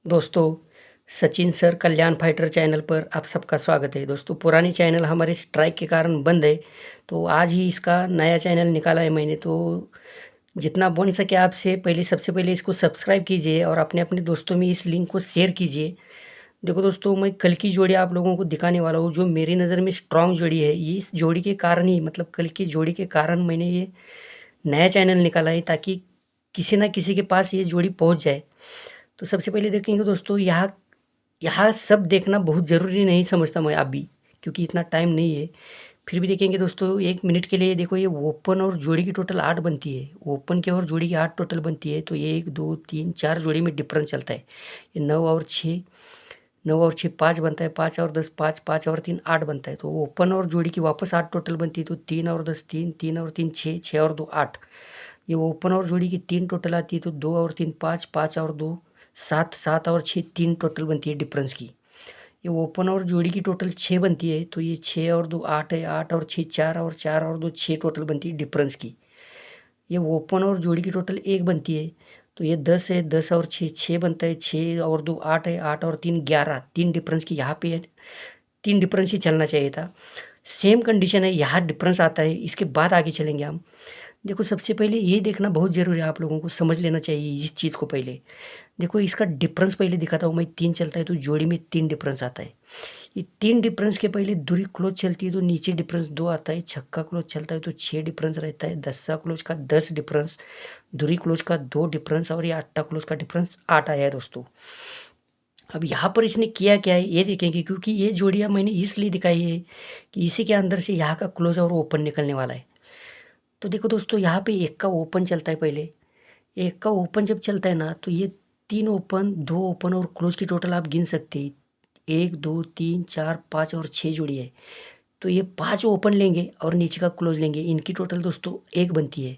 दोस्तों, सचिन सर कल्याण fighter channel पर आप सबका स्वागत है। दोस्तों, पुरानी चैनल हमारे स्ट्राइक के कारण बंद है, तो आज ही इसका नया चैनल निकाला है मैंने। तो जितना बन सके आपसे पहले सबसे पहले इसको सब्सक्राइब कीजिए और अपने अपने दोस्तों में इस लिंक को शेयर कीजिए। देखो दोस्तों, मैं कल की जोड़ी आप लोगों को दिखाने वाला हूँ, जो मेरी नज़र में स्ट्रॉन्ग जोड़ी है। ये इस जोड़ी के कारण ही, मतलब कल की जोड़ी के कारण मैंने ये नया चैनल निकाला है, ताकि किसी ना किसी के पास ये जोड़ी पहुँच जाए। तो सबसे पहले देखेंगे दोस्तों, यहाँ यहाँ सब देखना बहुत ज़रूरी नहीं समझता मैं अभी, क्योंकि इतना टाइम नहीं है। फिर भी देखेंगे दोस्तों, 1 मिनट के लिए देखो, ये ओपन और जोड़ी की टोटल 8 बनती है। ओपन की और जोड़ी की 8 टोटल बनती है, तो ये 1, 2, 3, 4 जोड़ी में डिफरेंस चलता है। ये 9 और 6, 9 और 6 5 बनता है, 5 और 10 5, 5 और 3 8 बनता है। तो ओपन और जोड़ी की वापस 8 टोटल बनती है, तो 3 और 10 3, 3 और 3 6, 6 और 2 8। ये ओपन और जोड़ी की 3 टोटल आती है, तो 2 और 3 5, 5 और 2 7, 7 और 6 3 टोटल बनती है डिफरेंस की। ये ओपन और जोड़ी की टोटल 6 बनती है, तो ये 6 और 2 8 है, 8 और 6 4, और 4 और 2 6 टोटल बनती है डिफरेंस की। ये ओपन और जोड़ी की टोटल 1 बनती है, तो ये 10 है, 10 और 6 6 बनता है, 6 और 2 8 है, 8 और 3 11, 3 डिफरेंस की। यहाँ पे है 3 डिफरेंस ही चलना चाहिए था। सेम कंडीशन है, यहाँ डिफरेंस आता है, इसके बाद आगे चलेंगे हम। देखो, सबसे पहले ये देखना बहुत ज़रूरी है, आप लोगों को समझ लेना चाहिए इस चीज़ को पहले। देखो, इसका डिफरेंस पहले दिखाता हूँ मैं। 3 चलता है तो जोड़ी में 3 डिफरेंस आता है। ये 3 डिफरेंस के पहले दूरी क्लोज चलती है, तो नीचे डिफरेंस 2 आता है। छक्का क्लोज चलता है तो 6 डिफरेंस रहता है। दस्सा क्लोज का 10 डिफरेंस, दूरी क्लोज का 2 डिफरेंस, और ये अट्टा क्लोज का डिफरेंस 8 आया है दोस्तों। अब यहाँ पर इसने किया क्या है ये देखेंगे, क्योंकि ये जोड़ियाँ मैंने इसलिए दिखाई है कि इसी के अंदर से यहाँ का क्लोज और ओपन निकलने वाला है। तो देखो दोस्तों, यहाँ पे एक का ओपन चलता है पहले। एक का ओपन जब चलता है ना, तो ये 3 ओपन, 2 ओपन और क्लोज की टोटल आप गिन सकते हैं। 1 2 3 4 5 और 6 जोड़ी है। तो ये 5 ओपन लेंगे और नीचे का क्लोज लेंगे, इनकी टोटल दोस्तों 1 बनती है।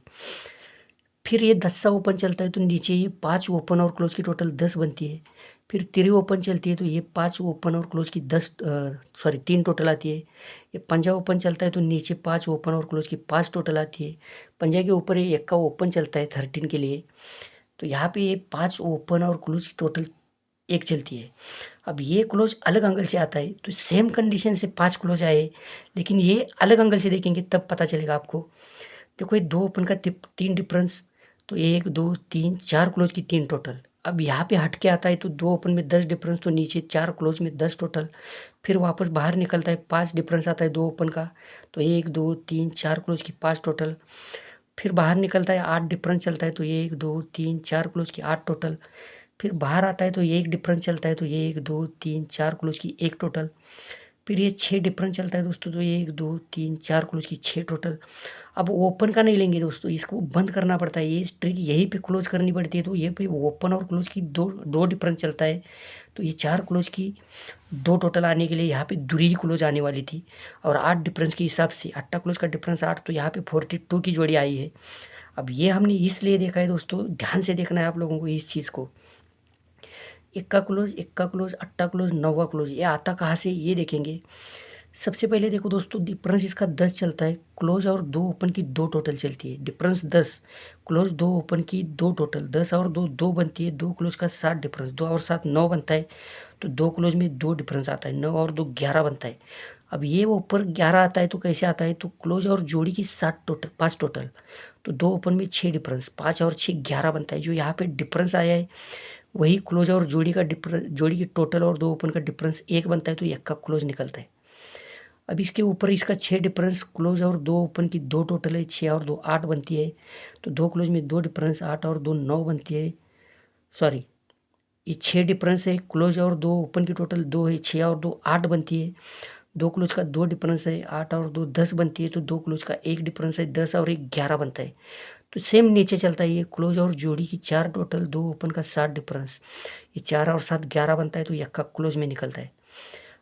फिर ये 10 सा ओपन चलता है, तो नीचे ये 5 ओपन और क्लोज की टोटल 10 बनती है। फिर 3 ओपन चलती है, तो ये 5 ओपन और क्लोज की 3 टोटल आती है। ये पंजा ओपन चलता है, तो नीचे 5 ओपन और क्लोज की 5 टोटल आती है। पंजा के ऊपर ये एक का ओपन चलता है 13 के लिए। तो यहाँ पे ये 5 ओपन और क्लोज की टोटल 1 चलती है। अब ये क्लोज अलग एंगल से आता है, तो सेम कंडीशन से 5 क्लोज आए, लेकिन ये अलग एंगल से देखेंगे तब पता चलेगा आपको। देखो, ये 2 ओपन का 3 डिफरेंस, तो 1 2 3 4 क्लोज की 3 टोटल। अब यहाँ पे हट के आता है, तो 2 ओपन में 10 डिफरेंस, तो नीचे 4 क्लोज में 10 टोटल। फिर वापस बाहर निकलता है, 5 डिफरेंस आता है 2 ओपन का, तो 1 2 3 4 क्लोज की 5 टोटल। फिर बाहर निकलता है, 8 डिफरेंस चलता है, तो ये 1 2 3 4 क्लोज की 8 टोटल। फिर बाहर आता है, तो ये 1 डिफरेंस चलता है, तो ये 1 2 3 4 क्लोज की 1 टोटल। फिर ये 6 डिफरेंस चलता है दोस्तों, तो ये 1 2 3 4 क्लोज की 6 टोटल। अब ओपन का नहीं लेंगे दोस्तों, इसको बंद करना पड़ता है। ये ट्रिक यहीं पे क्लोज करनी पड़ती है, तो ये पे ओपन और क्लोज की दो दो डिफरेंस चलता है। तो ये 4 क्लोज की 2 टोटल आने के लिए यहाँ पे दूरी ही क्लोज आने वाली थी। और 8 डिफरेंस के हिसाब से अट्टा क्लोज का डिफरेंस 8, तो यहाँ पे 42 की जोड़ी आई है। अब ये हमने इसलिए देखा है दोस्तों, ध्यान से देखना है आप लोगों को इस चीज़ को। इक्का क्लोज, अट्टा क्लोज, नौवा क्लोज, ये आता कहाँ से ये देखेंगे। सबसे पहले देखो दोस्तों, डिफरेंस इसका 10 चलता है। क्लोज और 2 ओपन की 2 टोटल चलती है, डिफरेंस 10। क्लोज 2 ओपन की 2 टोटल, 10 और 2 2 बनती है। 2 क्लोज का 7 डिफरेंस, 2 और 7 9 बनता है। तो 2 क्लोज में 2 डिफरेंस आता है, 9 और 2 11 बनता है। अब ये ऊपर 11 आता है, तो कैसे आता है, तो क्लोज और जोड़ी की 7 टोटल 5 टोटल, तो 2 ओपन में 6 डिफरेंस, 5 और 6 11 बनता है। जो यहाँ पे डिफरेंस आया है, वही क्लोज और जोड़ी का डिफरेंस, जोड़ी की टोटल और 2 ओपन का डिफरेंस 1 बनता है, तो 1 का क्लोज निकलता है। अब इसके ऊपर इसका 6 डिफरेंस, क्लोज और 2 ओपन की 2 टोटल है, 6 और 2 8 बनती है। तो 2 क्लोज में 2 डिफरेंस, 8 और 2 9 बनती है। सॉरी, ये 6 डिफरेंस है, क्लोज और 2 ओपन की टोटल 2 है, 6 और 2 8 बनती है। 2 क्लोज का 2 डिफरेंस है, 8 और 2 10 बनती है। तो 2 क्लोज का 1 डिफरेंस है, 10 और 1 11 बनता है। तो सेम नीचे चलता है, ये क्लोज और जोड़ी की 4 टोटल, 2 ओपन का 7 डिफरेंस, ये 4 और 7 11 बनता है, तो यक्का क्लोज में निकलता है।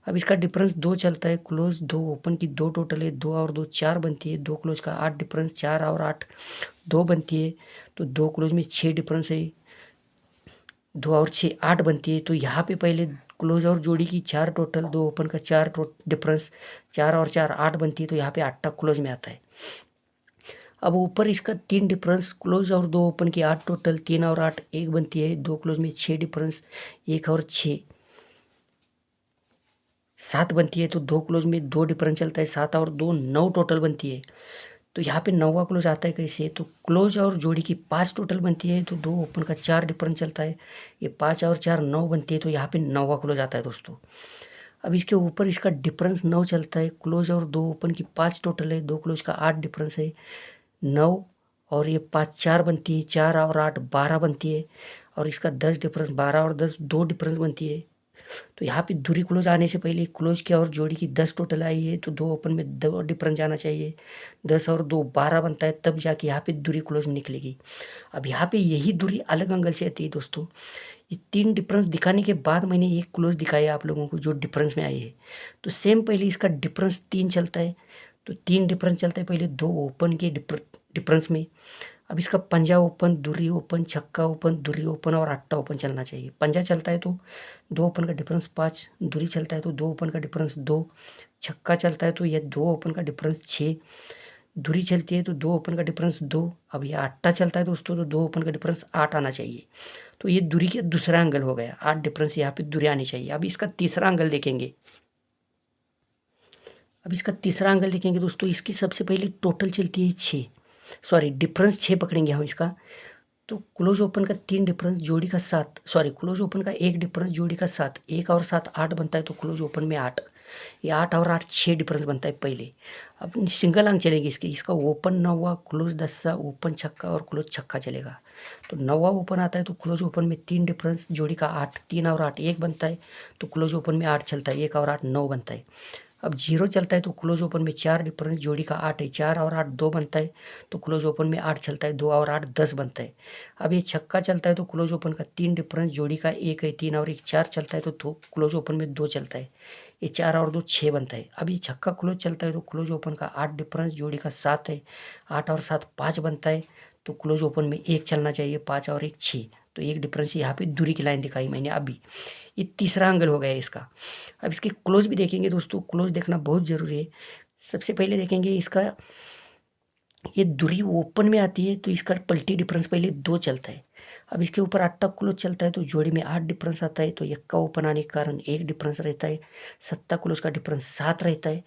अब इसका डिफरेंस 2 चलता है। क्लोज 2 ओपन की 2 टोटल है, 2 और 2 4 बनती है। 2 क्लोज का 8 डिफरेंस, 4 और 8 2 बनती है। तो 2 क्लोज में 6 डिफरेंस है, 2 और 6 8 बनती है। तो यहाँ पे पहले क्लोज और जोड़ी की 4 टोटल, 2 ओपन का 4 डिफरेंस, 4 और 4 8 बनती है। तो यहाँ पे 8 क्लोज में आता है। अब ऊपर इसका 3 डिफरेंस, क्लोज और 2 ओपन की 8 टोटल, 3 और 8 1 बनती है, 2 क्लोज में 6 डिफरेंस, 1 और 6 7 बनती है, तो 2 क्लोज में 2 डिफरेंस चलता है, 7 और 2 9 टोटल बनती है। तो यहाँ पे 9वां क्लोज आता है कैसे, तो क्लोज और जोड़ी की 5 टोटल बनती है, तो 2 ओपन का 4 डिफरेंस चलता है, ये 5 और 4 9 बनती है, तो यहाँ पे 9वां क्लोज आता है दोस्तों। अब इसके ऊपर इसका डिफरेंस 9 चलता है, क्लोज और 2 ओपन की 5 टोटल है, 2 क्लोज का 8 डिफरेंस है, 9 और ये 5 4 बनती है, 4 और 8 12 बनती है, और इसका 10 डिफरेंस, 12 और 10 2 डिफरेंस बनती है। तो यहाँ पे दूरी क्लोज आने से पहले क्लोज की और जोड़ी की 10 टोटल आई है, तो 2 ओपन में 2 डिफरेंस जाना चाहिए, 10 और 2 12 बनता है, तब जाके यहाँ पे दूरी क्लोज निकलेगी। अब यहाँ पे यही दूरी अलग एंगल से आती है दोस्तों। ये 3 डिफरेंस दिखाने के बाद मैंने एक क्लोज दिखाया आप लोगों को जो डिफरेंस में आई है। तो सेम पहले इसका डिफरेंस 3 चलता है, तो 3 डिफरेंस चलता है पहले 2 ओपन के डिफरेंस में। अब इसका पंजा ओपन, दूरी ओपन, छक्का ओपन, दूरी ओपन और अट्टा ओपन चलना चाहिए। पंजा चलता है तो 2 ओपन का डिफरेंस 5, दूरी चलता है तो 2 ओपन का डिफरेंस 2, छक्का चलता है तो यह 2 ओपन का डिफरेंस 6, दूरी चलती है तो 2 ओपन का डिफरेंस 2। अब यह अट्टा चलता है दोस्तों, तो 2 ओपन का डिफरेंस 8 आना चाहिए। तो ये दूरी का दूसरा एंगल हो गया, 8 डिफरेंस यहाँ पे दूरी आनी चाहिए। अब इसका तीसरा एंगल देखेंगे। अब इसका तीसरा एंगल देखेंगे दोस्तों, इसकी सबसे पहले टोटल चलती है 6, सॉरी डिफरेंस 6 पकड़ेंगे हम इसका। तो क्लोज ओपन का 3 डिफरेंस, जोड़ी का 7, सॉरी क्लोज ओपन का 1 डिफरेंस, जोड़ी का 7, 1 और 7 8 बनता है, तो क्लोज ओपन में 8, ये 8 और 8 6 डिफरेंस बनता है पहले। अब सिंगल अंक चलेगी इसकी, इसका ओपन 9वां, क्लोज 10वां, ओपन छक्का और क्लोज छक्का चलेगा। तो 9वां ओपन आता है तो क्लोज ओपन में 3 डिफरेंस, जोड़ी का 8, 3 और 8 1 बनता है, तो क्लोज ओपन में 8 चलता है, 1 और 8 9 बनता है। अब 0 चलता है तो क्लोज ओपन में 4 डिफरेंस, जोड़ी का 8 है, 4 और 8 2 बनता है, तो क्लोज ओपन में 8 चलता है, 2 और 8 10 बनता है। अब ये छक्का चलता है तो क्लोज ओपन का 3 डिफरेंस, जोड़ी का 1 है, 3 और 1 4 चलता है, तो क्लोज ओपन में 2 चलता है, ये 4 और 2 6 बनता है। अब ये छक्का क्लोज चलता है तो क्लोज ओपन का 8 डिफरेंस, जोड़ी का 7 है, 8 और 7 5 बनता है, तो क्लोज ओपन में 1 चलना चाहिए, 5 और 1 6, तो एक डिफरेंस यहाँ पे दूरी की लाइन दिखाई मैंने अभी। ये तीसरा एंगल हो गया इसका। अब इसके क्लोज भी देखेंगे दोस्तों, क्लोज देखना बहुत ज़रूरी है। सबसे पहले देखेंगे इसका, ये दूरी ओपन में आती है तो इसका पलटी डिफरेंस पहले 2 चलता है। अब इसके ऊपर 8 क्लोज चलता है तो जोड़ी में 8 डिफरेंस आता है, तो यक्का ओपन आने के कारण 1 डिफरेंस रहता है, 7 क्लोज का डिफरेंस 7 रहता है।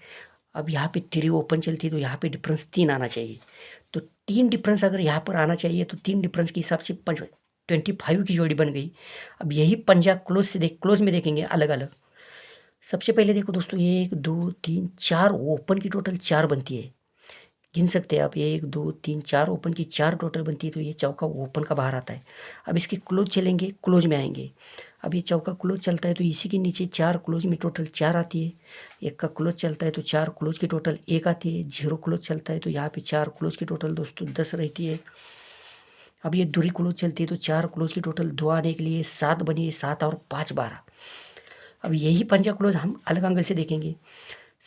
अब यहाँ पे 3 ओपन चलती है तो यहाँ पे डिफरेंस 3 आना चाहिए। तो 3 डिफरेंस अगर यहाँ पर आना चाहिए तो 3 डिफरेंस के हिसाब से 25 की जोड़ी बन गई। अब यही पंजा क्लोज में देखेंगे अलग अलग। सबसे पहले देखो दोस्तों, ये 1 2 3 4 ओपन की टोटल 4 बनती है, गिन सकते हैं आप, 1 2 3 4 ओपन की 4 टोटल बनती है, तो ये चौका ओपन का बाहर आता है। अब इसके क्लोज चलेंगे, क्लोज में आएंगे। अब ये चौका क्लोज चलता है तो इसी के नीचे 4 क्लोज में टोटल 4 आती है, एक का क्लोज चलता है तो 4 क्लोज की टोटल 1 आती है, 0 क्लोज चलता है तो यहाँ पे 4 क्लोज की टोटल दोस्तों 10 रहती है। अब ये दूरी क्लोज चलती है तो 4 क्लोज की टोटल 2 आने के लिए 7 बनी है, 7 और 5 12। अब यही पंजा क्लोज हम अलग एंगल से देखेंगे।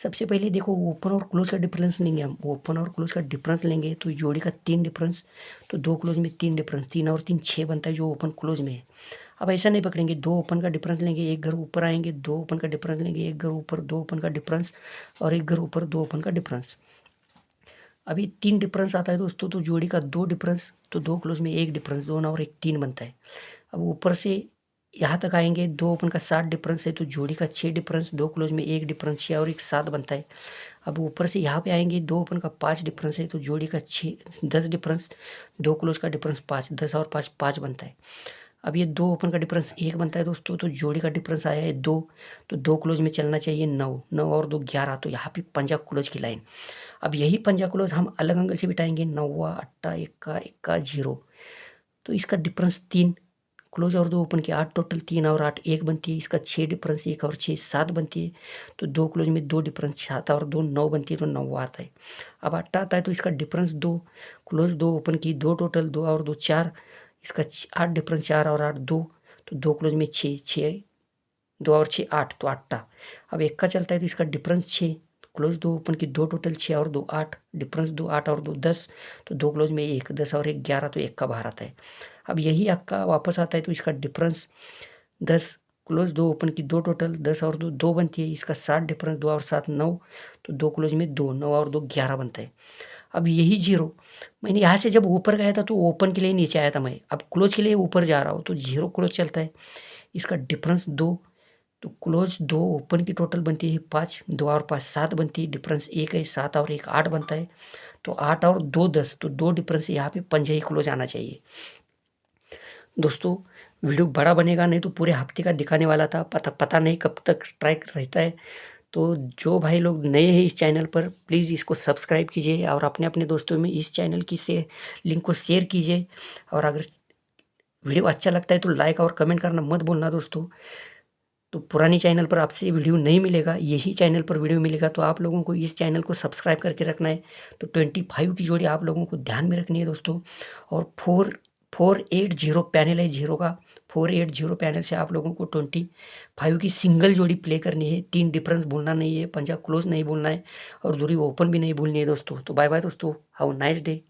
सबसे पहले देखो, ओपन और क्लोज का डिफरेंस लेंगे हम, ओपन और क्लोज का डिफरेंस लेंगे तो जोड़ी का 3 डिफरेंस, तो 2 क्लोज में 3 डिफरेंस, 3 और 3 6 बनता है जो ओपन क्लोज में है। अब ऐसा नहीं पकड़ेंगे, 2 ओपन का डिफरेंस लेंगे, एक घर ऊपर आएंगे, 2 ओपन का डिफरेंस लेंगे, एक घर ऊपर, 2 ओपन का डिफरेंस, और एक घर ऊपर, 2 ओपन का डिफरेंस। अभी 3 डिफरेंस आता है दोस्तों, तो जोड़ी का 2 डिफरेंस, तो 2 क्लोज में 1 डिफरेंस, 2 और 1 3 बनता है। अब ऊपर से यहाँ तक आएंगे, 2 ओपन का 7 डिफरेंस है तो जोड़ी का 6 डिफरेंस, 2 क्लोज में 1 डिफरेंस, 6 और 1 7 बनता है। अब ऊपर से यहाँ पे आएंगे, 2 ओपन का 5 डिफरेंस है तो जोड़ी का 10 डिफरेंस, 2 क्लोज का डिफरेंस 5, 10 और 5 5 बनता है। अब ये 2 ओपन का डिफरेंस 1 बनता है दोस्तों, तो जोड़ी का डिफरेंस आया है 2, तो 2 क्लोज में चलना चाहिए 9, 9 और 2 11, तो यहाँ पे पंजा क्लोज की लाइन। अब यही पंजा क्लोज हम अलग एंगल से बिठाएंगे, 9वां, अट्टा, इक्का, इक्का 0, तो इसका डिफरेंस 3, क्लोज और 2 ओपन के 8 टोटल, 3 और 8 1 बनती है, इसका 6 डिफरेंस, 1 और 6 7 बनती है, तो 2 क्लोज में 2 डिफरेंस, 7 और 2 9 बनती है, तो 9वां आता है। अब अट्टा आता है तो इसका डिफरेंस 2, क्लोज 2 ओपन की 2 टोटल, 2 और 2 4, इसका 8 डिफरेंस, 4 और 8 2, तो 2 क्लोज में 6 6, 2 और 6 8, तो अट्टा। अब एक का चलता है तो इसका डिफरेंस 6, क्लोज 2 ओपन की 2 टोटल, 6 और 2 8, डिफरेंस 2 8 और 2 10, तो 2 क्लोज में 1 10 और 1 11, तो 1 का बाहर आता है। अब यही अक्का वापस आता है तो इसका डिफरेंस 10, क्लोज 2 ओपन की 2 टोटल, 10 और 2 2 बनती है, इसका 7 डिफरेंस, 2 और 7 9, तो 2 क्लोज में 2 9 और 2 11 बनता है। अब यही 0 मैंने यहाँ से जब ऊपर गया था तो ओपन के लिए नीचे आया था मैं, अब क्लोज के लिए ऊपर जा रहा हूँ तो 0 क्लोज चलता है। इसका डिफरेंस 2, तो क्लोज 2 ओपन की टोटल बनती है 5, 2 और 5 7 बनती है, डिफरेंस 1 है, 7 और 1 8 बनता है। तो 8 और 2 10, तो 2 डिफरेंस यहाँ पे पंजा ही क्लोज आना चाहिए। दोस्तों वीडियो बड़ा बनेगा नहीं तो पूरे हफ्ते का दिखाने वाला था, पता नहीं कब तक स्ट्राइक रहता है। तो जो भाई लोग नए हैं इस चैनल पर प्लीज़ इसको सब्सक्राइब कीजिए और अपने दोस्तों में इस चैनल की से लिंक को शेयर कीजिए। और अगर वीडियो अच्छा लगता है तो लाइक और कमेंट करना मत भूलना दोस्तों। तो पुरानी चैनल पर आपसे वीडियो नहीं मिलेगा, यही चैनल पर वीडियो मिलेगा, तो आप लोगों को इस चैनल को सब्सक्राइब करके रखना है। तो 25 की जोड़ी आप लोगों को ध्यान में रखनी है दोस्तों। और 480 पैनल है 0 का, 480 पैनल से आप लोगों को 25 की सिंगल जोड़ी प्ले करनी है। 3 डिफरेंस भूलना नहीं है, पंजा क्लोज नहीं भूलना है और दूरी ओपन भी नहीं भूलनी है दोस्तों। तो बाय बाय दोस्तों, हैव अ नाइस डे।